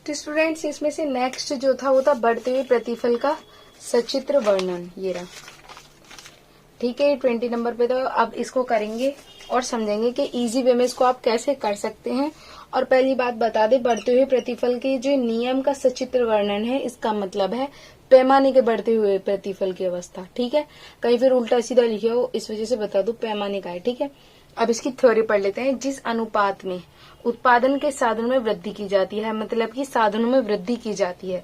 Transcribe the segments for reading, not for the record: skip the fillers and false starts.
तो स्टूडेंट्स इसमें से नेक्स्ट जो था वो था बढ़ते हुए प्रतिफल का सचित्र वर्णन। ये रहा, ठीक है, 20 नंबर पे। तो अब इसको करेंगे और समझेंगे कि इजी वे में इसको आप कैसे कर सकते हैं। और पहली बात बता दे, बढ़ते हुए प्रतिफल के जो नियम का सचित्र वर्णन है, इसका मतलब है पैमाने के बढ़ते हुए प्रतिफल की अवस्था। ठीक है, कहीं फिर उल्टा सीधा लिखे हो, इस वजह से बता दो पैमाने का है। ठीक है, अब इसकी थ्योरी पढ़ लेते हैं। जिस अनुपात में उत्पादन के साधनों में वृद्धि की जाती है, मतलब कि साधनों में वृद्धि की जाती है,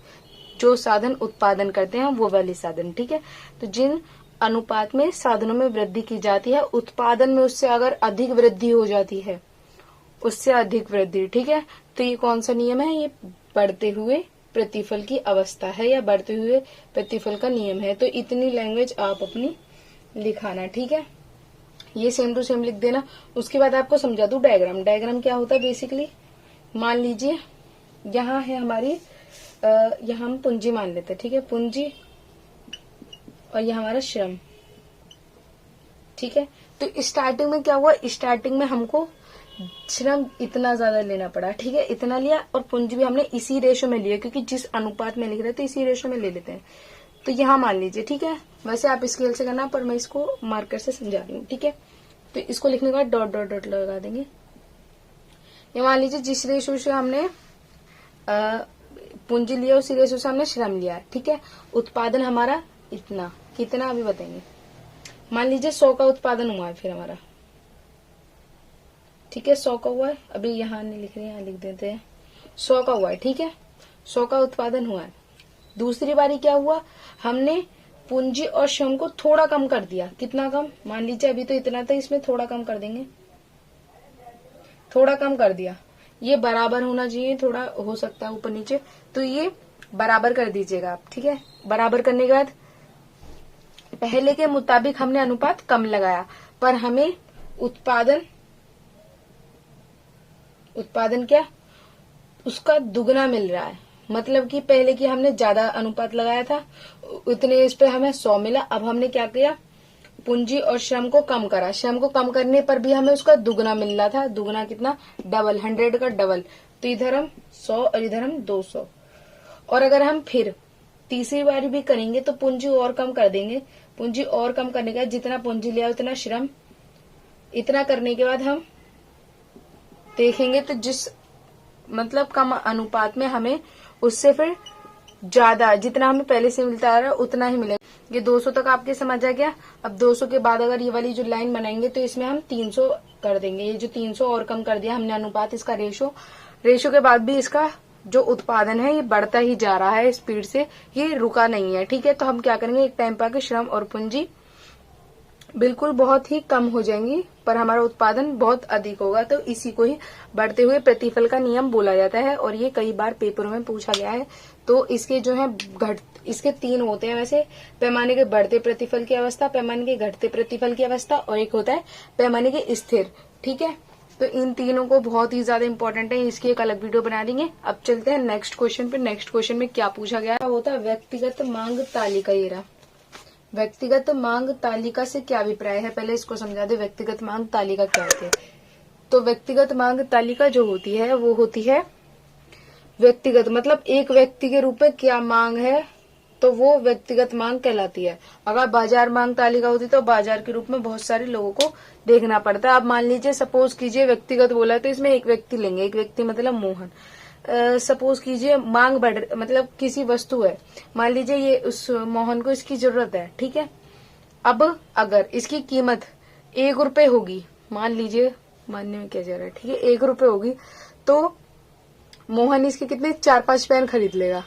जो साधन उत्पादन करते हैं वो वाले साधन। ठीक है, तो जिन अनुपात में साधनों में वृद्धि की जाती है, उत्पादन में उससे अगर अधिक वृद्धि हो जाती है, उससे अधिक वृद्धि, ठीक है, तो ये कौन सा नियम है? ये बढ़ते हुए प्रतिफल की अवस्था है या बढ़ते हुए प्रतिफल का नियम है। तो इतनी लैंग्वेज आप अपनी लिखाना। ठीक है, ये सेम टू सेम लिख देना। उसके बाद आपको समझा दूं डायग्राम। डायग्राम क्या होता है बेसिकली, मान लीजिए यहाँ है हमारी, यहाँ हम पूंजी मान लेते हैं। ठीक है, पूंजी, और यह हमारा श्रम। ठीक है, तो स्टार्टिंग में क्या हुआ, स्टार्टिंग में हमको श्रम इतना ज्यादा लेना पड़ा। ठीक है, इतना लिया, और पूंजी भी हमने इसी रेशो में लिया, क्योंकि जिस अनुपात में लिख रहे थे इसी रेशो में ले लेते हैं। तो यहाँ मान लीजिए, ठीक है, वैसे आप स्केल से करना, पर मैं इसको मार्कर से समझा रही हूँ। ठीक है, तो इसको लिखने के बाद डॉट डॉट डॉट लगा देंगे। ये मान लीजिए जिस रेशो से हमने पूंजी लिया, उसी रेशो से हमने श्रम लिया। ठीक है, उत्पादन हमारा इतना, कितना अभी बताएंगे। मान लीजिए 100 का उत्पादन हुआ है फिर हमारा। ठीक है, 100 का हुआ है, अभी यहाँ नहीं लिख रहे हैं, यहाँ लिख देते हैं 100 का हुआ है। ठीक है, 100 का उत्पादन हुआ है। दूसरी बारी क्या हुआ, हमने पूंजी और श्रम को थोड़ा कम कर दिया। कितना कम, मान लीजिए अभी तो इतना था, इसमें थोड़ा कम कर देंगे, थोड़ा कम कर दिया। ये बराबर होना चाहिए, थोड़ा हो सकता है ऊपर नीचे, तो ये बराबर कर दीजिएगा आप। ठीक है, बराबर करने के बाद पहले के मुताबिक हमने अनुपात कम लगाया, पर हमें उत्पादन क्या, उसका दुगना मिल रहा है। मतलब कि पहले की हमने ज्यादा अनुपात लगाया था, उतने इस पे हमें 100 मिला। अब हमने क्या किया, पूंजी और श्रम को कम करा। श्रम को कम करने पर भी हमें उसका दुगना मिल रहा था। दुगना कितना, डबल, 100 का डबल। तो इधर हम 100 और इधर हम 200। और अगर हम फिर तीसरी बारी भी करेंगे तो पूंजी और कम कर देंगे। पूंजी और कम करने का, जितना पूंजी लिया उतना श्रम, इतना करने के बाद हम देखेंगे तो जिस मतलब कम अनुपात में हमें उससे फिर ज्यादा, जितना हमें पहले से मिलता आ रहा है उतना ही मिलेगा। ये 200 तक आपके समझ आ गया। अब 200 के बाद अगर ये वाली जो लाइन बनाएंगे तो इसमें हम 300 कर देंगे। ये जो 300 और कम कर दिया हमने अनुपात, इसका रेशो के बाद भी इसका जो उत्पादन है ये बढ़ता ही जा रहा है स्पीड से, ये रुका नहीं है। ठीक है, तो हम क्या करेंगे, एक टाइम पर श्रम और पूंजी बिल्कुल बहुत ही कम हो जाएंगी, पर हमारा उत्पादन बहुत अधिक होगा। तो इसी को ही बढ़ते हुए प्रतिफल का नियम बोला जाता है, और ये कई बार पेपरों में पूछा गया है। तो इसके जो है इसके 3 होते हैं वैसे, पैमाने के बढ़ते प्रतिफल की अवस्था, पैमाने के घटते प्रतिफल की अवस्था, और एक होता है पैमाने के स्थिर। ठीक है, तो इन तीनों को बहुत ही ज्यादा इंपॉर्टेंट है, इसकी एक अलग वीडियो बना देंगे। अब चलते हैं नेक्स्ट क्वेश्चन पे। नेक्स्ट क्वेश्चन में क्या पूछा गया है, होता है व्यक्तिगत मांग तालिका। ये रहा, व्यक्तिगत मांग तालिका से क्या अभिप्राय है, पहले इसको समझा दे। व्यक्तिगत मांग तालिका क्या होती है? तो व्यक्तिगत मांग तालिका जो होती है वो होती है व्यक्तिगत, मतलब एक व्यक्ति के रूप में क्या मांग है, तो वो व्यक्तिगत मांग कहलाती है। अगर बाजार मांग तालिका होती तो बाजार के रूप में बहुत सारे लोगों को देखना पड़ता है। अब मान लीजिए, सपोज कीजिए व्यक्तिगत बोला है तो इसमें एक व्यक्ति लेंगे, एक व्यक्ति मतलब मोहन। सपोज कीजिए मांग बढ़, मतलब किसी वस्तु है, मान लीजिए ये उस मोहन को इसकी जरूरत है। ठीक है, अब अगर इसकी कीमत 1 रुपए होगी, मान लीजिए, मानने में क्या जा रहा है, ठीक है, 1 रुपए होगी, तो मोहन इसके कितने 4-5 पेन खरीद लेगा।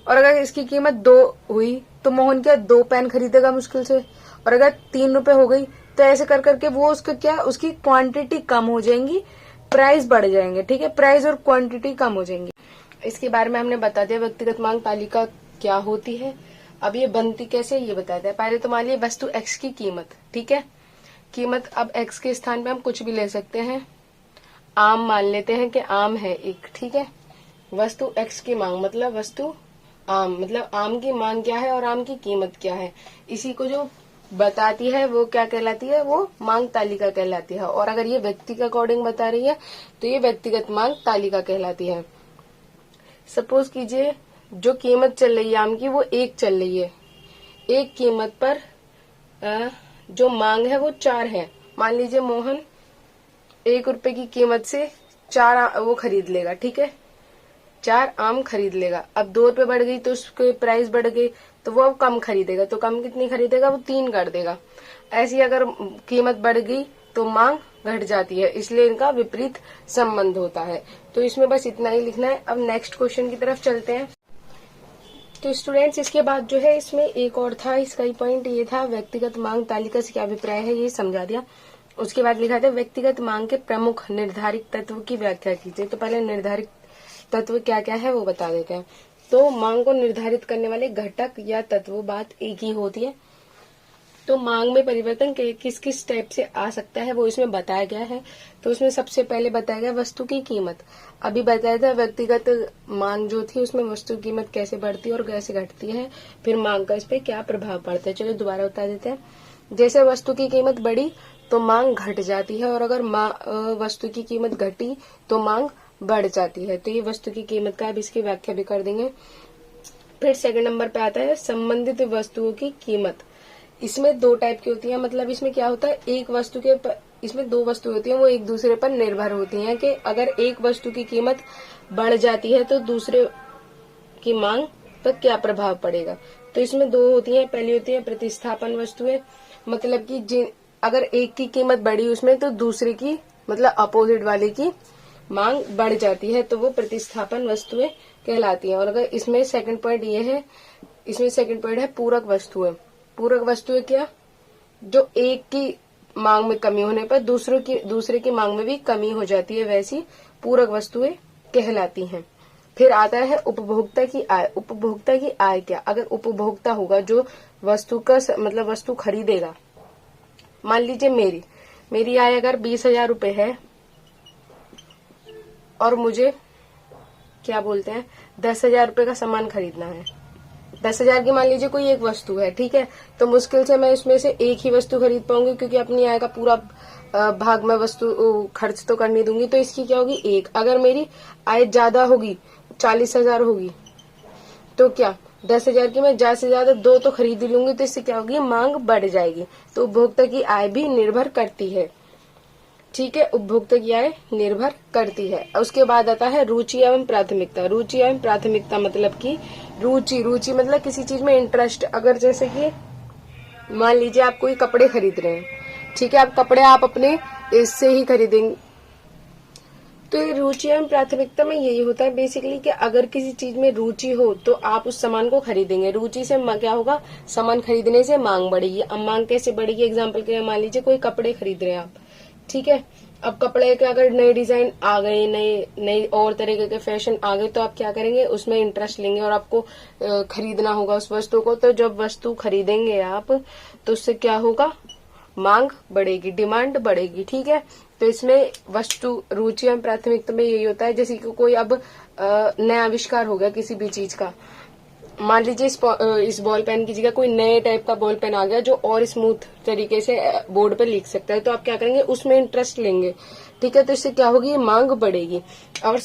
और अगर इसकी कीमत 2 हुई तो मोहन क्या 2 पेन खरीदेगा मुश्किल से। और अगर 3 रुपए हो गई तो ऐसे कर करके वो उसका क्या, उसकी क्वांटिटी कम हो जाएंगी, प्राइस बढ़ जाएंगे। ठीक है, प्राइस और क्वांटिटी कम हो जाएंगी। इसके बारे में हमने बता दिया व्यक्तिगत मांग तालिका क्या होती है। अब ये बनती कैसे, ये बता दिया। पहले तो मान लिया वस्तु एक्स की कीमत। ठीक है, कीमत, अब एक्स के स्थान पे हम कुछ भी ले सकते हैं। आम मान लेते हैं कि आम है एक। ठीक है, वस्तु एक्स की मांग मतलब वस्तु आम, मतलब आम की मांग क्या है और आम की कीमत क्या है, इसी को जो बताती है वो क्या कहलाती है, वो मांग तालिका कहलाती है। और अगर ये व्यक्ति के अकॉर्डिंग बता रही है तो ये व्यक्तिगत मांग तालिका कहलाती है। सपोज कीजिए जो कीमत चल रही है आम की वो 1 चल रही है, एक कीमत पर जो मांग है वो 4 है। मान लीजिए मोहन 1 रुपए की कीमत से 4 वो खरीद लेगा, ठीक है, 4 आम खरीद लेगा। अब 2 रुपए बढ़ गई तो उसके प्राइस बढ़ गई, तो वो अब कम खरीदेगा, तो कम कितनी खरीदेगा, वो 3 कर देगा। ऐसी अगर कीमत बढ़ गई तो मांग घट जाती है, इसलिए इनका विपरीत संबंध होता है। तो इसमें बस इतना ही लिखना है। अब नेक्स्ट क्वेश्चन की तरफ चलते हैं। तो स्टूडेंट्स इसके बाद जो है इसमें एक और था, इसका ही पॉइंट ये था, व्यक्तिगत मांग तालिका से क्या अभिप्राय है, ये समझा दिया। उसके बाद लिखा था व्यक्तिगत मांग के प्रमुख निर्धारित तत्व की व्याख्या कीजिए। तो पहले निर्धारित तत्व क्या क्या है वो बता देते हैं। तो मांग को निर्धारित करने वाले घटक या तत्व बात एक ही होती है। तो मांग में परिवर्तन किस किस टाइप से आ सकता है वो इसमें बताया गया है। तो उसमें सबसे पहले बताया गया वस्तु की कीमत। अभी बताया था व्यक्तिगत मांग जो थी उसमें वस्तु की कीमत कैसे बढ़ती है और कैसे घटती है, फिर मांग का इस पे क्या प्रभाव पड़ता है। चलो दोबारा बता देते हैं। जैसे वस्तु की कीमत बढ़ी तो मांग घट जाती है, और अगर वस्तु की कीमत घटी तो मांग बढ़ जाती है। तो ये वस्तु की कीमत का अब इसकी व्याख्या भी कर देंगे। फिर सेकंड नंबर पे आता है संबंधित वस्तुओं की कीमत। इसमें 2 टाइप की होती है, मतलब इसमें क्या होता है, एक वस्तु के इसमें 2 वस्तु होती है वो एक दूसरे पर निर्भर होती हैं कि अगर एक वस्तु की कीमत बढ़ जाती है तो दूसरे की मांग पर क्या प्रभाव पड़ेगा। तो इसमें 2 होती हैं। पहली होती है प्रतिस्थापन वस्तुएं, मतलब कि अगर एक की कीमत बढ़ी उसमें तो दूसरे की मतलब अपोजिट वाले की मांग बढ़ जाती है, तो वो प्रतिस्थापन वस्तुएं कहलाती हैं। और अगर इसमें सेकंड पॉइंट ये है, इसमें सेकंड पॉइंट है पूरक वस्तुएं। पूरक वस्तुएं क्या, जो एक की मांग में कमी होने पर दूसरे की मांग में भी कमी हो जाती है, वैसी पूरक वस्तुएं कहलाती हैं। फिर आता है उपभोक्ता की आय। उपभोक्ता की आय क्या, अगर उपभोक्ता होगा जो वस्तु का मतलब वस्तु खरीदेगा, मान लीजिए मेरी आय अगर 20,000 रुपए है और मुझे क्या बोलते हैं 10,000 रुपए का सामान खरीदना है। 10,000 की मान लीजिए कोई एक वस्तु है, ठीक है, तो मुश्किल से मैं इसमें से एक ही वस्तु खरीद पाऊंगी, क्योंकि अपनी आय का पूरा भाग में वस्तु खर्च तो करनी दूंगी। तो इसकी क्या होगी, एक। अगर मेरी आय ज्यादा होगी, 40,000 होगी, तो क्या 10,000 की मैं ज्यादा से ज्यादा 2 तो खरीद ही लूंगी, तो इससे क्या होगी, मांग बढ़ जाएगी। तो उपभोक्ता की आय भी निर्भर करती है, ठीक है, उपभोक्ता की आय निर्भर करती है। उसके बाद आता है रुचि एवं प्राथमिकता। रुचि एवं प्राथमिकता मतलब कि रुचि मतलब किसी चीज में इंटरेस्ट। अगर जैसे कि मान लीजिए आप कोई कपड़े खरीद रहे हैं, ठीक है, आप कपड़े आप अपने इससे ही खरीदेंगे। तो ये रुचि एवं प्राथमिकता में यही होता है बेसिकली कि अगर किसी चीज में रुचि हो तो आप उस सामान को खरीदेंगे। रुचि से क्या होगा, सामान खरीदने से मांग बढ़ेगी। अब मांग कैसे बढ़ेगी, एग्जाम्पल के लिए मान लीजिए कोई कपड़े खरीद रहे हैं आप, ठीक है, अब कपड़े के अगर नए डिजाइन आ गए, नए और तरीके के फैशन आ गए, तो आप क्या करेंगे, उसमें इंटरेस्ट लेंगे और आपको खरीदना होगा उस वस्तु को। तो जब वस्तु खरीदेंगे आप तो उससे क्या होगा, मांग बढ़ेगी, डिमांड बढ़ेगी, ठीक है। तो इसमें वस्तु रुचि एवं प्राथमिकता में यही होता है। जैसे कि कोई अब नया आविष्कार हो गया किसी भी चीज का, मान लीजिए इस बॉल पेन की जगह कोई नए टाइप का बॉल पेन आ गया जो और स्मूथ तरीके से बोर्ड पे लिख सकता है, तो आप क्या करेंगे, उसमें इंटरेस्ट लेंगे, ठीक है। तो इससे क्या होगी, मांग बढ़ेगी। और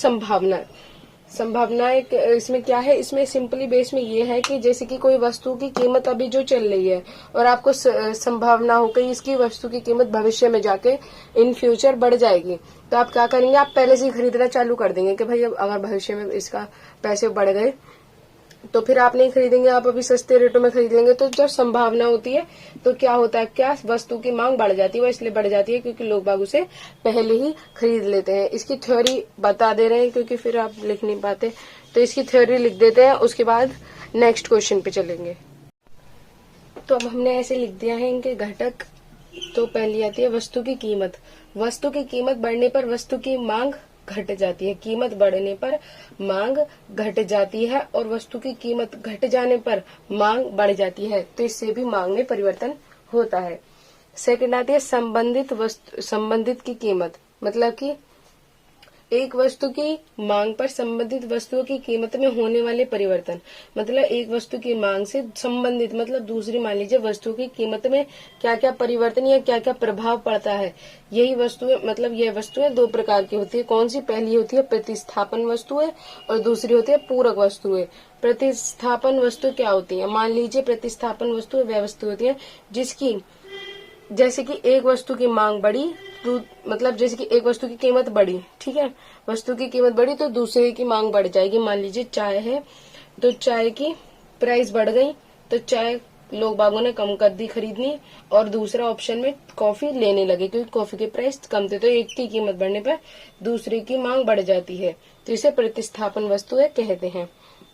संभावना एक इसमें क्या है, इसमें सिंपली बेस में ये है कि जैसे कि कोई वस्तु की कीमत अभी जो चल रही है और आपको संभावना हो कि इसकी वस्तु की कीमत भविष्य में जाके इन फ्यूचर बढ़ जाएगी, तो आप क्या करेंगे, आप पहले से ही खरीदना चालू कर देंगे कि भाई अब अगर भविष्य में इसका पैसे बढ़ गए तो फिर आप नहीं खरीदेंगे, आप अभी सस्ते रेटों में खरीद लेंगे। तो जब संभावना होती है तो क्या होता है, क्या वस्तु की मांग बढ़ जाती है, वो इसलिए बढ़ जाती है क्योंकि लोग बाग उसे पहले ही खरीद लेते हैं। इसकी थ्योरी बता दे रहे हैं क्योंकि फिर आप लिख नहीं पाते, तो इसकी थ्योरी लिख देते हैं, उसके बाद नेक्स्ट क्वेश्चन पे चलेंगे। तो अब हमने ऐसे लिख दिया है इनके घटक। तो पहली आती है वस्तु की कीमत। वस्तु की कीमत बढ़ने पर वस्तु की मांग घट जाती है, कीमत बढ़ने पर मांग घट जाती है, और वस्तु की कीमत घट जाने पर मांग बढ़ जाती है, तो इससे भी मांग में परिवर्तन होता है। सेकंड आती है संबंधित की कीमत, मतलब कि एक वस्तु की मांग पर संबंधित वस्तुओं की कीमत में होने वाले परिवर्तन, मतलब एक वस्तु की मांग से संबंधित मतलब दूसरी, मान लीजिए वस्तु की कीमत में क्या क्या परिवर्तन या क्या क्या प्रभाव पड़ता है। यही वस्तुएं मतलब यह वस्तुएं दो प्रकार की होती है। कौन सी? पहली होती है प्रतिस्थापन वस्तुएं और दूसरी होती है पूरक वस्तुएं। प्रतिस्थापन वस्तु क्या होती है? मान लीजिए प्रतिस्थापन वस्तु वह वस्तु होती है जिसकी, जैसे कि एक वस्तु की मांग बढ़ी तो मतलब जैसे कि एक वस्तु की कीमत बढ़ी, ठीक है, वस्तु की कीमत बढ़ी तो दूसरे की मांग बढ़ जाएगी। मान लीजिए चाय है तो चाय की प्राइस बढ़ गई तो चाय लोग बागों ने कम कर दी खरीदनी, और दूसरा ऑप्शन में कॉफी लेने लगे क्योंकि कॉफी के प्राइस कम थे, तो एक की कीमत बढ़ने पर दूसरे की मांग बढ़ जाती है, तो इसे प्रतिस्थापन वस्तुएं कहते हैं।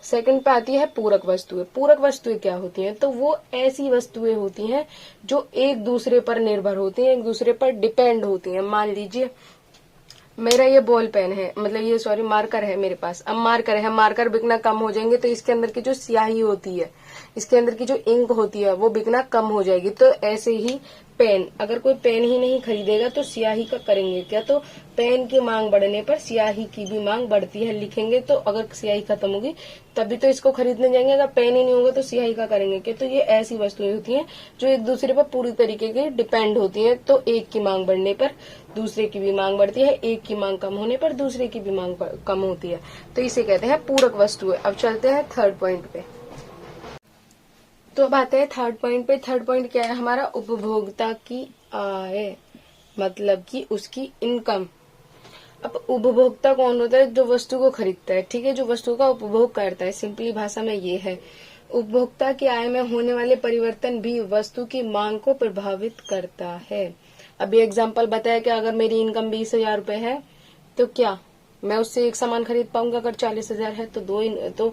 सेकंड पे आती है पूरक वस्तुएं। पूरक वस्तुएं क्या होती हैं? तो वो ऐसी वस्तुएं होती हैं जो एक दूसरे पर निर्भर होती हैं, एक दूसरे पर डिपेंड होती हैं। मान लीजिए मेरा ये बॉल पेन है, मतलब ये सॉरी मार्कर है मेरे पास। अब मार्कर है, मार्कर बिकना कम हो जाएंगे तो इसके अंदर की जो स्याही होती है, इसके अंदर की जो इंक होती है वो बिकना कम हो जाएगी। तो ऐसे ही पेन, अगर कोई पेन ही नहीं खरीदेगा तो स्याही का करेंगे क्या? तो पेन की मांग बढ़ने पर स्याही की भी मांग बढ़ती है, लिखेंगे तो अगर स्याही खत्म होगी तभी तो इसको खरीदने जाएंगे, अगर पेन ही नहीं होगा तो स्याही का करेंगे क्या? तो ये ऐसी वस्तुएं होती हैं जो एक दूसरे पर पूरी तरीके की डिपेंड होती हैं। तो एक की मांग बढ़ने पर दूसरे की भी मांग बढ़ती है, एक की मांग कम होने पर दूसरे की भी मांग कम होती है, तो इसे कहते हैं पूरक वस्तुएं। अब चलते हैं थर्ड पॉइंट पे। तो अब आते हैं थर्ड पॉइंट पे। थर्ड पॉइंट क्या है हमारा? उपभोक्ता की आय, मतलब कि उसकी इनकम। अब उपभोक्ता कौन होता है? जो वस्तु को खरीदता है, ठीक है, जो वस्तु का उपभोग करता है। सिंपली भाषा में ये है, उपभोक्ता की आय में होने वाले परिवर्तन भी वस्तु की मांग को प्रभावित करता है। अभी एग्जाम्पल बताया कि अगर मेरी इनकम 20,000 रूपये है तो क्या मैं उससे एक सामान खरीद पाऊंगा? अगर 40,000 है तो तो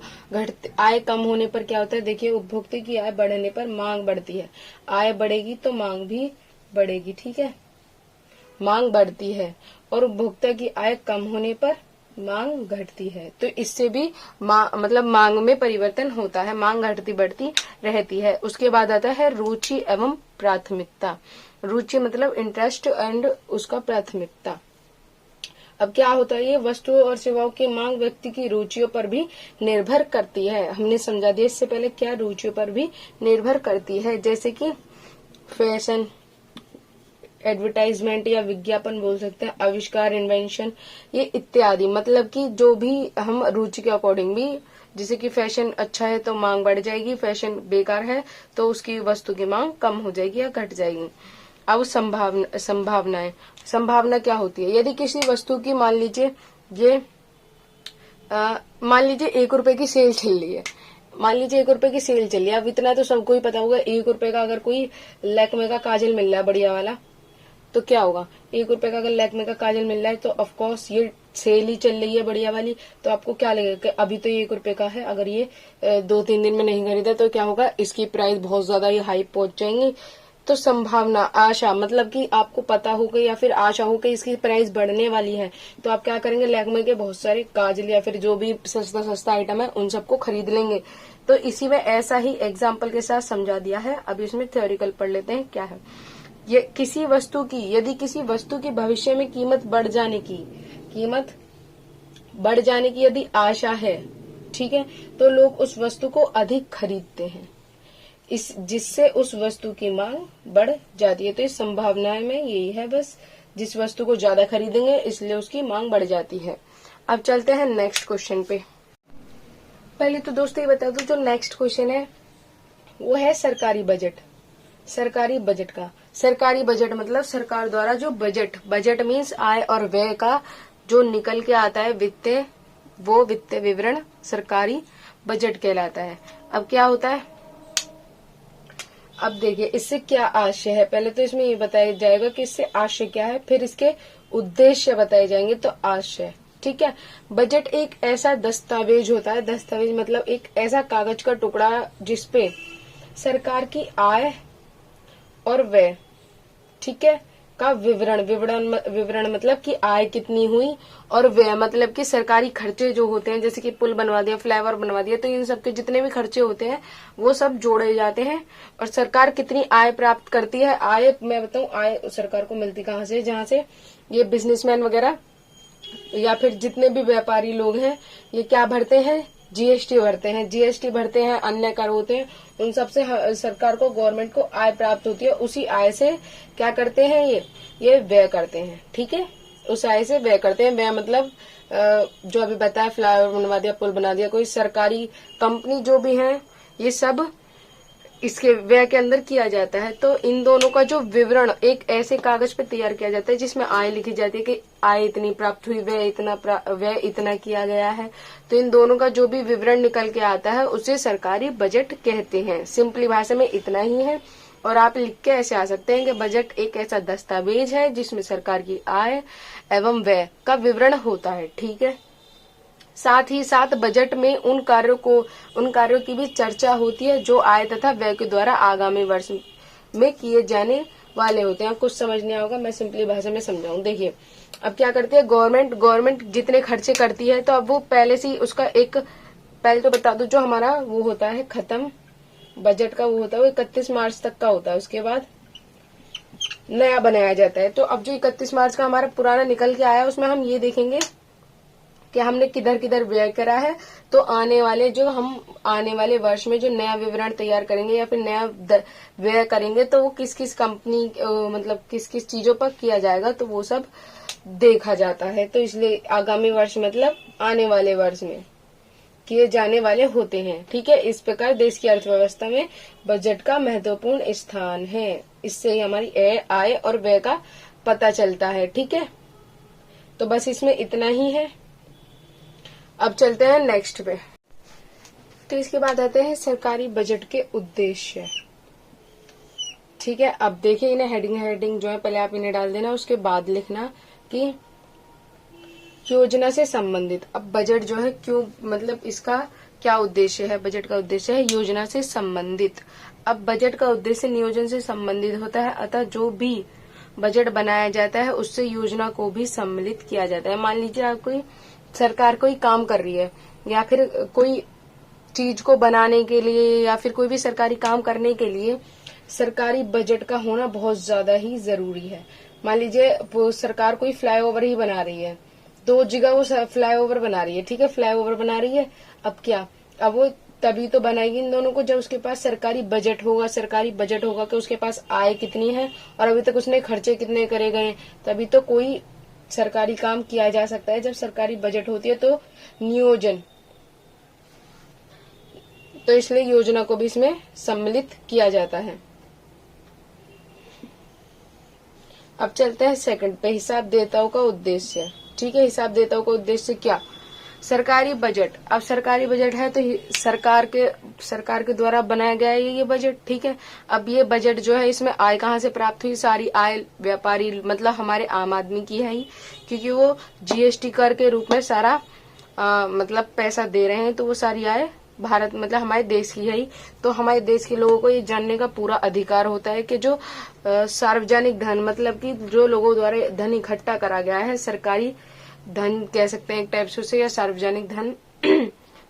आय कम होने पर क्या होता है? देखिए, उपभोक्ता की आय बढ़ने पर मांग बढ़ती है, आय बढ़ेगी तो मांग भी बढ़ेगी, ठीक है, मांग बढ़ती है। और उपभोक्ता की आय कम होने पर मांग घटती है, तो इससे भी मतलब मांग में परिवर्तन होता है, मांग घटती बढ़ती रहती है। उसके बाद आता है रुचि एवं प्राथमिकता। रुचि मतलब इंटरेस्ट एंड उसका प्राथमिकता। अब क्या होता है? ये वस्तुओं और सेवाओं की मांग व्यक्ति की रुचियों पर भी निर्भर करती है। हमने समझा दिया इससे पहले क्या रुचियों पर भी निर्भर करती है, जैसे कि फैशन, एडवर्टाइजमेंट या विज्ञापन बोल सकते हैं, आविष्कार, इन्वेंशन, ये इत्यादि। मतलब कि जो भी हम रुचि के अकॉर्डिंग भी, जैसे कि फैशन अच्छा है तो मांग बढ़ जाएगी, फैशन बेकार है तो उसकी वस्तु की मांग कम हो जाएगी या घट जाएगी। अब संभावनाएं। संभावना क्या होती है? यदि किसी वस्तु की मान लीजिए मान लीजिए 1 रुपए की सेल चल रही है, मान लीजिए 1 रुपए की सेल चल रही है। अब इतना तो सबको ही पता होगा, 1 रुपए का अगर कोई लैक्मे का काजल मिल रहा है बढ़िया वाला तो क्या होगा? 1 रुपए का अगर लैक्मे का काजल मिल रहा है तो ऑफकोर्स ये सेल ही चल रही है बढ़िया वाली, तो आपको क्या लगेगा कि अभी तो 1 रुपए का है, अगर ये 2-3 दिन में नहीं खरीदा तो क्या होगा? इसकी प्राइस बहुत ज्यादा ही हाई पहुंच जाएंगी। तो संभावना, आशा, मतलब कि आपको पता होगा या फिर आशा हो कि इसकी प्राइस बढ़ने वाली है, तो आप क्या करेंगे? लैक्मे के बहुत सारे काजल या फिर जो भी सस्ता सस्ता आइटम है उन सबको खरीद लेंगे। तो इसी में ऐसा ही एग्जाम्पल के साथ समझा दिया है। अब इसमें थ्योरिकल पढ़ लेते हैं क्या है। ये किसी वस्तु की, यदि किसी वस्तु की भविष्य में कीमत बढ़ जाने की यदि आशा है, ठीक है, तो लोग उस वस्तु को अधिक खरीदते हैं, जिससे उस वस्तु की मांग बढ़ जाती है। तो इस संभावना में यही है बस, जिस वस्तु को ज्यादा खरीदेंगे इसलिए उसकी मांग बढ़ जाती है। अब चलते हैं नेक्स्ट क्वेश्चन पे। पहले तो दोस्तों ये बता दो, जो नेक्स्ट क्वेश्चन है वो है सरकारी बजट। सरकारी बजट का, सरकारी बजट मतलब सरकार द्वारा जो बजट मीन्स आय और व्यय का जो निकल के आता है वित्तीय, वो वित्तीय विवरण सरकारी बजट कहलाता है। अब क्या होता है? अब देखिए इससे क्या आशय है। पहले तो इसमें ये बताया जाएगा कि इससे आशय क्या है, फिर इसके उद्देश्य बताए जाएंगे। तो आशय, ठीक है, बजट एक ऐसा दस्तावेज होता है, दस्तावेज मतलब एक ऐसा कागज का टुकड़ा जिसपे सरकार की आय और व्यय, ठीक है, का विवरण मतलब कि आय कितनी हुई, और व्यय मतलब कि सरकारी खर्चे जो होते हैं, जैसे कि पुल बनवा दिया, फ्लाईओवर बनवा दिया, तो इन सब के जितने भी खर्चे होते हैं वो सब जोड़े जाते हैं। और सरकार कितनी आय प्राप्त करती है, आय मैं बताऊं, आय सरकार को मिलती कहाँ से? जहाँ से ये बिजनेसमैन वगैरह या फिर जितने भी व्यापारी लोग हैं ये क्या भरते हैं, जीएसटी भरते हैं। जीएसटी भरते हैं, अन्य कर होते हैं, उन सब से सरकार को, गवर्नमेंट को आय प्राप्त होती है। उसी आय से क्या करते हैं ये व्यय करते हैं। ठीक है, उस आय से व्यय करते हैं। व्यय मतलब जो अभी बताया, फ्लाईओवर बनवा दिया, पुल बना दिया, कोई सरकारी कंपनी जो भी है, ये सब इसके व्यय के अंदर किया जाता है। तो इन दोनों का जो विवरण एक ऐसे कागज पे तैयार किया जाता है जिसमें आय लिखी जाती है कि आय इतनी प्राप्त हुई, व्यय इतना किया गया है। तो इन दोनों का जो भी विवरण निकल के आता है उसे सरकारी बजट कहते हैं। सिंपली भाषा में इतना ही है। और आप लिख के ऐसे आ सकते हैं कि बजट एक ऐसा दस्तावेज है जिसमें सरकार की आय एवं व्यय का विवरण होता है। ठीक है, साथ ही साथ बजट में उन कार्यों की भी चर्चा होती है जो आय तथा व्यय के द्वारा आगामी वर्ष में किए जाने वाले होते हैं। कुछ समझ नहीं आएगा, मैं सिंपली भाषा में समझाऊं। देखिए, अब क्या करती है गवर्नमेंट जितने खर्चे करती है, तो अब वो पहले से उसका पहले तो बता दो, जो हमारा वो होता है खत्म बजट का, वो होता है वो 31 मार्च तक का होता है। उसके बाद नया बनाया जाता है। तो अब जो 31 मार्च का हमारा पुराना निकल के आया, उसमें हम ये देखेंगे कि हमने किधर किधर व्यय करा है। तो आने वाले वर्ष में जो नया विवरण तैयार करेंगे या फिर नया व्यय करेंगे, तो वो किस किस कंपनी मतलब किस किस चीजों पर किया जाएगा, तो वो सब देखा जाता है। तो इसलिए आगामी वर्ष मतलब आने वाले वर्ष में किए जाने वाले होते हैं। ठीक है, इस प्रकार देश की अर्थव्यवस्था में बजट का महत्वपूर्ण स्थान है। इससे ही हमारी आय और व्यय का पता चलता है। ठीक है, तो बस इसमें इतना ही है। अब चलते हैं नेक्स्ट पे। तो इसके बाद आते हैं सरकारी बजट के उद्देश्य। ठीक है, अब देखिए इन्हें हेडिंग जो है पहले आप इन्हें डाल देना, उसके बाद लिखना कि योजना से संबंधित। अब बजट जो है क्यों, मतलब इसका क्या उद्देश्य है, बजट का उद्देश्य है योजना से संबंधित। अब बजट का उद्देश्य नियोजन से संबंधित होता है, अतः जो भी बजट बनाया जाता है उससे योजना को भी सम्मिलित किया जाता है। मान लीजिए आप कोई सरकार कोई काम कर रही है, या फिर कोई चीज को बनाने के लिए या फिर कोई भी सरकारी काम करने के लिए सरकारी बजट का होना बहुत ज्यादा ही जरूरी है। मान लीजिए वो सरकार कोई फ्लाईओवर ही बना रही है, 2 जगह वो फ्लाईओवर बना रही है। ठीक है, फ्लाईओवर बना रही है। अब वो तभी तो बनाएगी इन दोनों को जब उसके पास सरकारी बजट होगा कि उसके पास आय कितनी है और अभी तक उसने खर्चे कितने करे गए, तभी तो कोई सरकारी काम किया जा सकता है। जब सरकारी बजट होती है तो नियोजन, तो इसलिए योजना को भी इसमें सम्मिलित किया जाता है। अब चलते हैं सेकंड पे, हिसाब देताओं का उद्देश्य। ठीक है, हिसाब देताओं का उद्देश्य क्या, सरकारी बजट। अब सरकारी बजट है तो सरकार के द्वारा बनाया गया है ये बजट। ठीक है, अब ये बजट जो है इसमें आय कहाँ से प्राप्त हुई, सारी आय व्यापारी मतलब हमारे आम आदमी की है ही, क्योंकि वो जीएसटी कर के रूप में सारा मतलब पैसा दे रहे हैं। तो वो सारी आय भारत मतलब हमारे देश की है ही। तो हमारे देश के लोगों को ये जानने का पूरा अधिकार होता है कि जो सार्वजनिक धन मतलब कि जो लोगों द्वारा धन इकट्ठा करा गया है, सरकारी धन कह सकते हैं एक टाइप से, या सार्वजनिक धन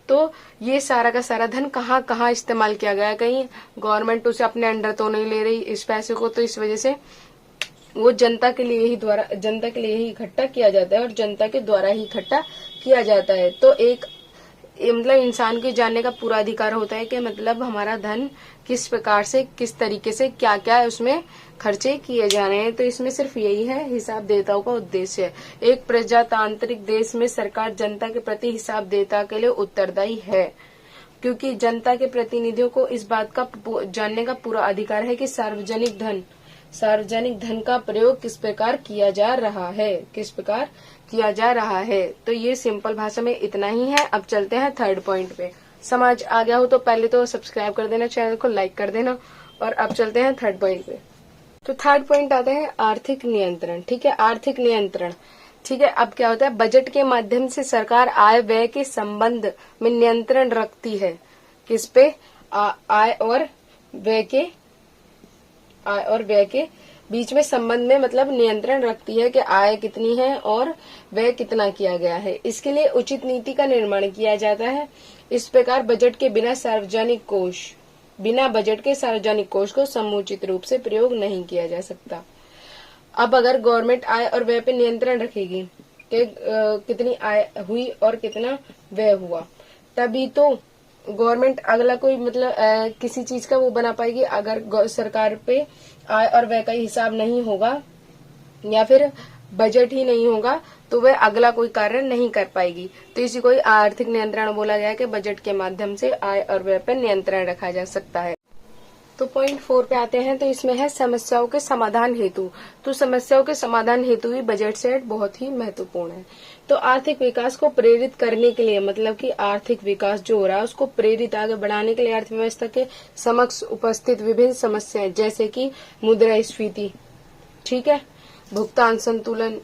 तो ये सारा का सारा धन कहाँ कहाँ इस्तेमाल किया गया है। कहीं गवर्नमेंट उसे अपने अंडर तो नहीं ले रही इस पैसे को, तो इस वजह से वो जनता के लिए ही इकट्ठा किया जाता है और जनता के द्वारा ही इकट्ठा किया जाता है। तो एक मतलब इंसान के जानने का पूरा अधिकार होता है कि मतलब हमारा धन किस प्रकार से, किस तरीके से, क्या क्या है उसमें खर्चे किए जा रहे हैं। तो इसमें सिर्फ यही है हिसाब देताओं का उद्देश्य। एक प्रजातांत्रिक देश में सरकार जनता के प्रति हिसाब देता के लिए उत्तरदायी है, क्योंकि जनता के प्रतिनिधियों को इस बात का जानने का पूरा अधिकार है कि सार्वजनिक धन का प्रयोग किस प्रकार किया जा रहा है। तो ये सिंपल भाषा में इतना ही है। अब चलते हैं थर्ड पॉइंट पे। समझ आ गया हो तो पहले तो सब्सक्राइब कर देना, चैनल को लाइक कर देना। और अब चलते हैं थर्ड पॉइंट पे। तो थर्ड पॉइंट आता है आर्थिक नियंत्रण। ठीक है, आर्थिक नियंत्रण। ठीक है, अब क्या होता है, बजट के माध्यम से सरकार आय व्यय के संबंध में नियंत्रण रखती है। किस पे, आय और व्यय के बीच में संबंध में मतलब नियंत्रण रखती है कि आय कितनी है और व्यय कितना किया गया है। इसके लिए उचित नीति का निर्माण किया जाता है। इस प्रकार बजट के बिना बजट के सार्वजनिक कोष को समुचित रूप से प्रयोग नहीं किया जा सकता। अब अगर गवर्नमेंट आय और व्यय पे नियंत्रण रखेगी कि कितनी आय हुई और कितना व्यय हुआ। तभी तो गवर्नमेंट अगला कोई मतलब किसी चीज का वो बना पाएगी। अगर सरकार पे आय और व्यय का हिसाब नहीं होगा या फिर बजट ही नहीं होगा तो वह अगला कोई कार्य नहीं कर पाएगी। तो इसी को ही आर्थिक नियंत्रण बोला गया है कि बजट के माध्यम से आय और व्यय पर नियंत्रण रखा जा सकता है। तो पॉइंट 4 पे आते हैं। तो इसमें है समस्याओं के समाधान हेतु। तो समस्याओं के समाधान हेतु भी बजट सेट बहुत ही महत्वपूर्ण है। तो आर्थिक विकास को प्रेरित करने के लिए मतलब कि आर्थिक विकास जो हो रहा है उसको प्रेरित आगे बढ़ाने के लिए अर्थव्यवस्था के समक्ष उपस्थित विभिन्न समस्याएं जैसे कि मुद्रास्फीति, ठीक है, भुगतान संतुलन,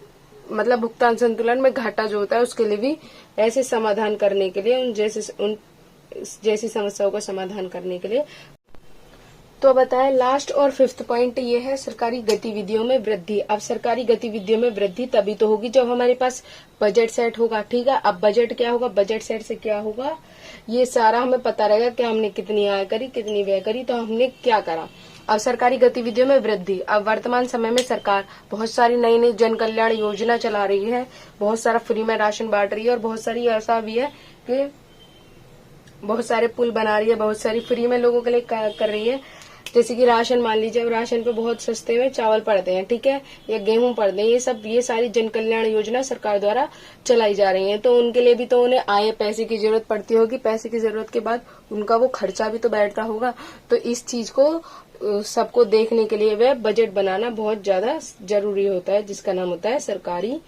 मतलब भुगतान संतुलन में घाटा जो होता है उसके लिए भी ऐसे समाधान करने के लिए उन जैसी समस्याओं का समाधान करने के लिए। तो बताएं लास्ट और 5th पॉइंट ये है सरकारी गतिविधियों में वृद्धि। अब सरकारी गतिविधियों में वृद्धि तभी तो होगी जब हमारे पास बजट सेट होगा, ठीक है। अब बजट क्या होगा, बजट सेट से क्या होगा, ये सारा हमें पता रहेगा कि हमने कितनी आय करी, कितनी व्यय करी, तो हमने क्या करा। अब सरकारी गतिविधियों में वृद्धि। अब वर्तमान समय में सरकार बहुत सारी नई नई जन कल्याण योजना चला रही है, बहुत सारा फ्री में राशन बांट रही है और बहुत सारी ऐसा भी है कि बहुत सारे पुल बना रही है, बहुत सारी फ्री में लोगों के लिए कर रही है। जैसे कि राशन मान लीजिए, अब राशन पे बहुत सस्ते में चावल पड़ते हैं, ठीक है, या गेहूं पड़ते हैं, ये सारी जन कल्याण योजना सरकार द्वारा चलाई जा रही है। तो उनके लिए भी तो उन्हें आए पैसे की जरूरत पड़ती होगी, पैसे की जरूरत के बाद उनका वो खर्चा भी तो बैठता होगा। तो इस चीज को सबको देखने के लिए वह बजट बनाना बहुत ज्यादा जरूरी होता है, जिसका नाम होता है सरकारी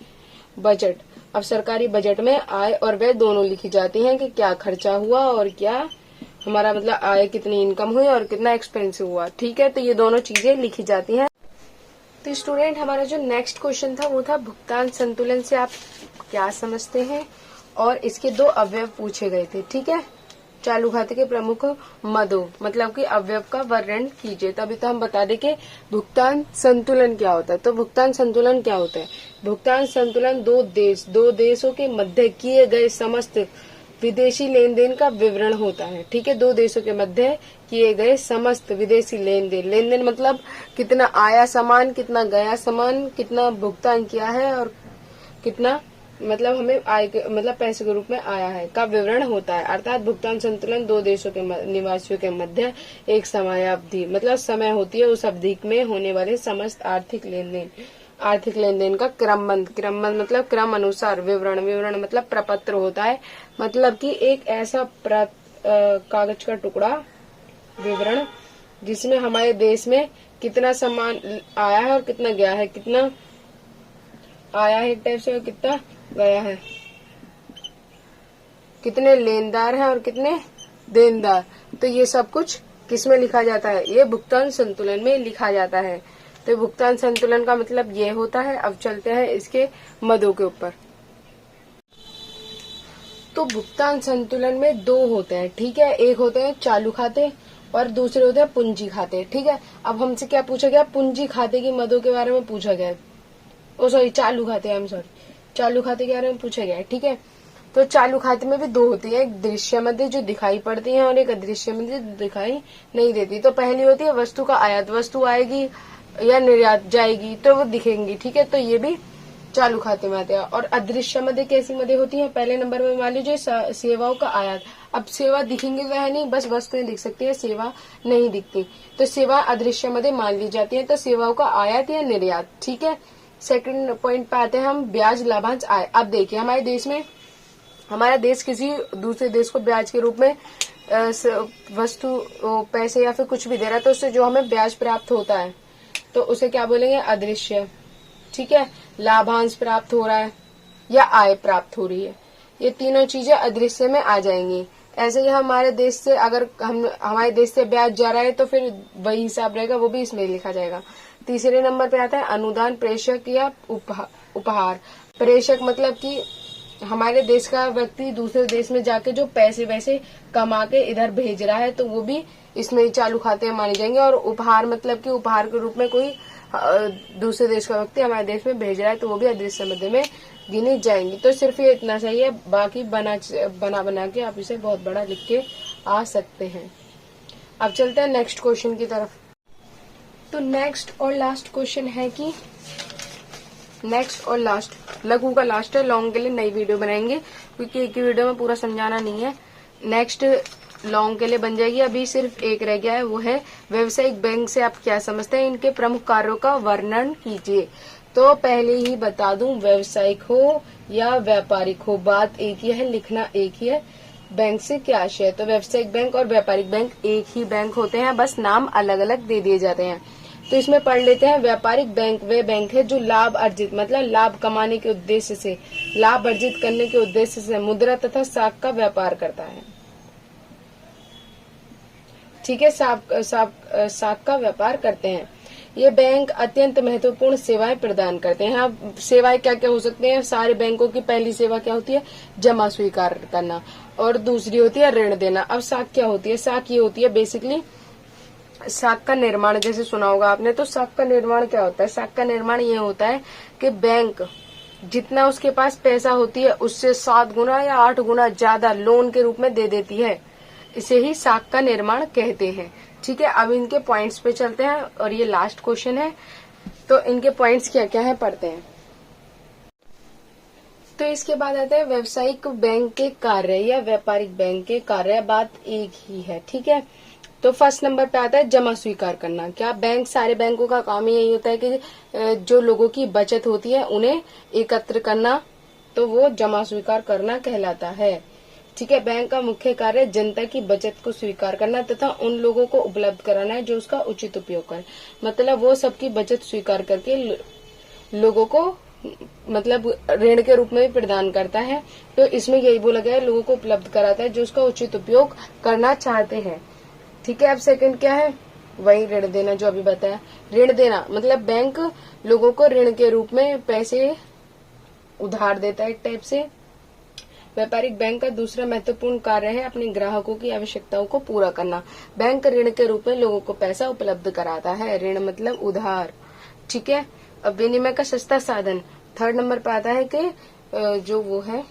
बजट। अब सरकारी बजट में आय और व्यय दोनों लिखी जाती हैं कि क्या खर्चा हुआ और क्या हमारा मतलब आय, कितनी इनकम हुई और कितना एक्सपेंसिव हुआ, ठीक है। तो ये दोनों चीजें लिखी जाती हैं। तो स्टूडेंट हमारा जो नेक्स्ट क्वेश्चन था वो था भुगतान संतुलन से आप क्या समझते हैं, और इसके 2 अवयव पूछे गए थे, ठीक है। चालू खाते के प्रमुख मदों मतलब कि अवयव का वर्णन कीजिए। तभी तो हम बता दें कि भुगतान संतुलन क्या होता है। तो भुगतान संतुलन क्या होता है, भुगतान संतुलन दो देशों के मध्य किए गए समस्त विदेशी लेन देन का विवरण होता है, ठीक है। 2 देशों के मध्य किए गए समस्त विदेशी लेन देन मतलब कितना आया सामान, कितना गया सामान, कितना भुगतान किया है और कितना मतलब हमें आय मतलब पैसे के रूप में आया है का विवरण होता है। अर्थात भुगतान संतुलन 2 देशों के निवासियों के मध्य एक समयावधि मतलब समय होती है, उस अवधि में होने वाले समस्त आर्थिक लेन देन का क्रमबद्ध मतलब क्रम अनुसार विवरण मतलब प्रपत्र होता है, मतलब कि एक ऐसा कागज का टुकड़ा विवरण जिसमें हमारे देश में कितना सामान आया है और कितना गया है, कितना आया है एक टाइप से और कितना गया है, कितने लेनदार हैं और कितने देनदार। तो ये सब कुछ किसमें लिखा जाता है, ये भुगतान संतुलन में लिखा जाता है। तो भुगतान संतुलन का मतलब ये होता है। अब चलते हैं इसके मदों के ऊपर। तो भुगतान संतुलन में 2 होते हैं, ठीक है। एक होते हैं चालू खाते और दूसरे होते हैं पूंजी खाते, ठीक है। अब हमसे क्या पूछा गया, पूंजी खाते की मदों के बारे में पूछा गया, चालू खाते के बारे में पूछा गया है, ठीक है। तो चालू खाते में भी 2 होती है, एक दृश्य मध्य जो दिखाई पड़ती है और एक अदृश्य मध्य दिखाई नहीं देती। तो पहली होती है वस्तु का आयात, वस्तु आएगी या निर्यात जाएगी तो वो दिखेंगी, ठीक है। तो ये भी चालू खाते में आते हैं। और अदृश्य मध्य कैसी मध्य होती है, पहले नंबर में मान लीजिए सेवाओं का आयात। अब सेवा दिखेंगे तो है नहीं, बस वस्तुएं दिख सकती है, सेवा नहीं दिखती, तो सेवा अदृश्य मध्य मान ली जाती है। तो सेवाओं का आयात या निर्यात, ठीक है। सेकंड पॉइंट पे आते हैं हम, ब्याज लाभांश आय। अब देखिए हमारा देश किसी दूसरे देश को ब्याज के रूप में वस्तु पैसे या फिर कुछ भी दे रहा है, तो उससे जो हमें ब्याज प्राप्त होता है तो उसे क्या बोलेंगे, अदृश्य, ठीक है। लाभांश प्राप्त हो रहा है या आय प्राप्त हो रही है, ये तीनों चीजें अदृश्य में आ जाएंगी। ऐसे ही हमारे देश से अगर हमारे देश से ब्याज जा रहा है तो फिर वही हिसाब रहेगा, वो भी इसमें लिखा जाएगा। तीसरे नंबर पे आता है अनुदान, प्रेषक या उपहार। प्रेषक मतलब कि हमारे देश का व्यक्ति दूसरे देश में जाके जो पैसे वैसे कमा के इधर भेज रहा है, तो वो भी इसमें चालू खाते में माने जाएंगे। और उपहार मतलब कि उपहार के रूप में कोई दूसरे देश का व्यक्ति हमारे देश में भेज रहा है, तो वो भी अदृश्य मध्य में गिनी जाएंगी। तो सिर्फ ये इतना सही है, बाकी बना के आप इसे बहुत बड़ा लिख के आ सकते हैं। अब चलते हैं नेक्स्ट क्वेश्चन की तरफ। तो नेक्स्ट और लास्ट क्वेश्चन है कि नेक्स्ट और लास्ट, लघु का लास्ट है, लॉन्ग के लिए नई वीडियो बनाएंगे क्योंकि एक ही वीडियो में पूरा समझाना नहीं है। नेक्स्ट लॉन्ग के लिए बन जाएगी। अभी सिर्फ एक रह गया है, वो है व्यावसायिक बैंक से आप क्या समझते हैं, इनके प्रमुख कार्यों का वर्णन कीजिए। तो पहले ही बता दूं, व्यावसायिक हो या व्यापारिक हो, बात एक ही है, लिखना एक ही है। बैंक से क्या आशय है, तो व्यावसायिक बैंक और व्यापारिक बैंक एक ही बैंक होते हैं, बस नाम अलग अलग दे दिए जाते हैं। तो इसमें पढ़ लेते हैं, व्यापारिक बैंक वे बैंक है जो लाभ अर्जित मतलब लाभ कमाने के उद्देश्य से, लाभ अर्जित करने के उद्देश्य से मुद्रा तथा साख का व्यापार करता है। ठीक है, साख का व्यापार करते हैं। ये बैंक अत्यंत महत्वपूर्ण सेवाएं प्रदान करते हैं। अब सेवाएं क्या क्या हो सकती हैं, सारे बैंकों की पहली सेवा क्या होती है, जमा स्वीकार करना, और दूसरी होती है ऋण देना। अब साख क्या होती है, साख ये होती है बेसिकली साख का निर्माण, जैसे सुना होगा आपने। तो साख का निर्माण क्या होता है, साख का निर्माण ये होता है कि बैंक जितना उसके पास पैसा होती है उससे 7 गुना या 8 गुना ज्यादा लोन के रूप में दे देती है, इसे ही साख का निर्माण कहते हैं। ठीक है, अब इनके पॉइंट्स पे चलते हैं और ये लास्ट क्वेश्चन है, तो इनके पॉइंट्स क्या क्या है पढ़ते हैं। तो इसके बाद आता है व्यावसायिक बैंक के कार्य या व्यापारिक बैंक के कार्य, बात एक ही है। ठीक है, तो फर्स्ट नंबर पे आता है जमा स्वीकार करना। क्या बैंक, सारे बैंकों का काम ही यही होता है कि जो लोगों की बचत होती है उन्हें एकत्र करना, तो वो जमा स्वीकार करना कहलाता है। ठीक है, बैंक का मुख्य कार्य जनता की बचत को स्वीकार करना तथा उन लोगों को उपलब्ध कराना है जो उसका उचित उपयोग करे। मतलब वो सबकी बचत स्वीकार करके लोगों को मतलब ऋण के रूप में भी प्रदान करता है। तो इसमें यही बोला गया है, लोगों को उपलब्ध कराता है जो उसका उचित उपयोग करना चाहते हैं। ठीक है, अब सेकंड क्या है, वही ऋण देना जो अभी बताया। ऋण देना मतलब बैंक लोगों को ऋण के रूप में पैसे उधार देता है एक टाइप से। व्यापारिक बैंक का दूसरा महत्वपूर्ण कार्य है अपने ग्राहकों की आवश्यकताओं को पूरा करना। बैंक ऋण के रूप में लोगों को पैसा उपलब्ध कराता है, ऋण मतलब उधार। ठीक है, अब विनिमय का सस्ता साधन, थर्ड नंबर पर आता है कि जो वो है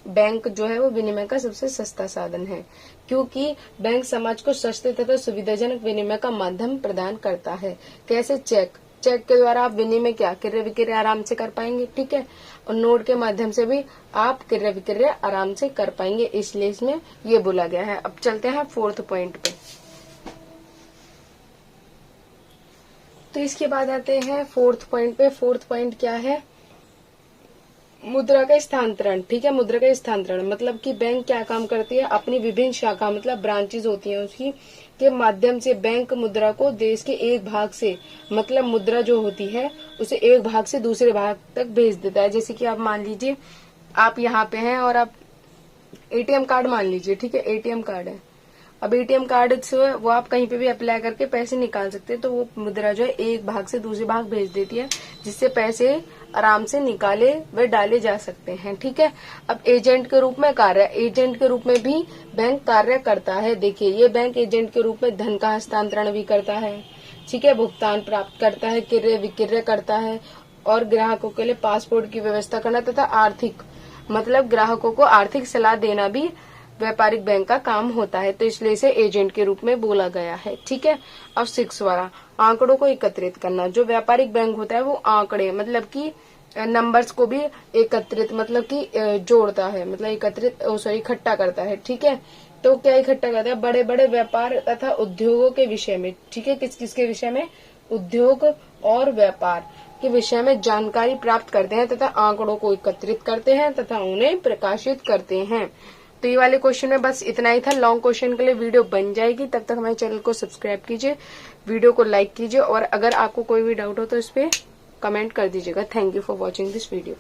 बैंक जो है वो विनिमय का सबसे सस्ता साधन है, क्योंकि बैंक समाज को सस्ते तथा सुविधाजनक विनिमय का माध्यम प्रदान करता है। कैसे, चेक के द्वारा आप विनिमय क्या क्रय विक्रय आराम से कर पाएंगे। ठीक है, और नोट के माध्यम से भी आप क्रय विक्रय आराम से कर पाएंगे, इसलिए इसमें ये बोला गया है। अब चलते हैं फोर्थ पॉइंट पे। तो इसके बाद आते हैं फोर्थ पॉइंट पे। फोर्थ पॉइंट क्या है, मुद्रा का स्थानांतरण। ठीक है, मुद्रा का स्थानांतरण मतलब कि बैंक क्या काम करती है, अपनी विभिन्न शाखा मतलब ब्रांचेज होती हैं उसकी के माध्यम से बैंक मुद्रा को देश के एक भाग से, मतलब मुद्रा जो होती है उसे एक भाग से दूसरे भाग तक भेज देता है। जैसे कि आप मान लीजिए आप यहाँ पे हैं और आप एटीएम कार्ड मान लीजिए, ठीक है, एटीएम कार्ड है। अब एटीएम कार्ड से वो आप कहीं पे भी अप्लाई करके पैसे निकाल सकते हैं, तो वो मुद्रा जो है एक भाग से दूसरे भाग भेज देती है, जिससे पैसे आराम से निकाले व डाले जा सकते हैं। ठीक है, अब एजेंट के रूप में कार्य, एजेंट के रूप में भी बैंक कार्य करता है। देखिए, ये बैंक एजेंट के रूप में धन का हस्तांतरण भी करता है। ठीक है, भुगतान प्राप्त करता है, क्रय विक्रय करता है, और ग्राहकों के लिए पासपोर्ट की व्यवस्था करना तथा आर्थिक मतलब ग्राहकों को आर्थिक सलाह देना भी व्यापारिक बैंक का काम होता है। तो इसलिए इसे एजेंट के रूप में बोला गया है। ठीक है, अब 6 वाला, आंकड़ों को एकत्रित करना। जो व्यापारिक बैंक होता है वो आंकड़े मतलब कि नंबर्स को भी एकत्रित मतलब कि जोड़ता है, मतलब इकट्ठा करता है। ठीक है, तो क्या इकट्ठा करता है, बड़े बड़े व्यापार तथा उद्योगों के विषय में। ठीक है, किस किस के विषय में, उद्योग और व्यापार के विषय में जानकारी प्राप्त करते हैं तथा आंकड़ों को एकत्रित करते हैं तथा उन्हें प्रकाशित करते हैं। तो ये वाले क्वेश्चन में बस इतना ही था। लॉन्ग क्वेश्चन के लिए वीडियो बन जाएगी, तब तक हमारे चैनल को सब्सक्राइब कीजिए, वीडियो को लाइक कीजिए, और अगर आपको कोई भी डाउट हो तो इस पे कमेंट कर दीजिएगा। Thank you for watching this video.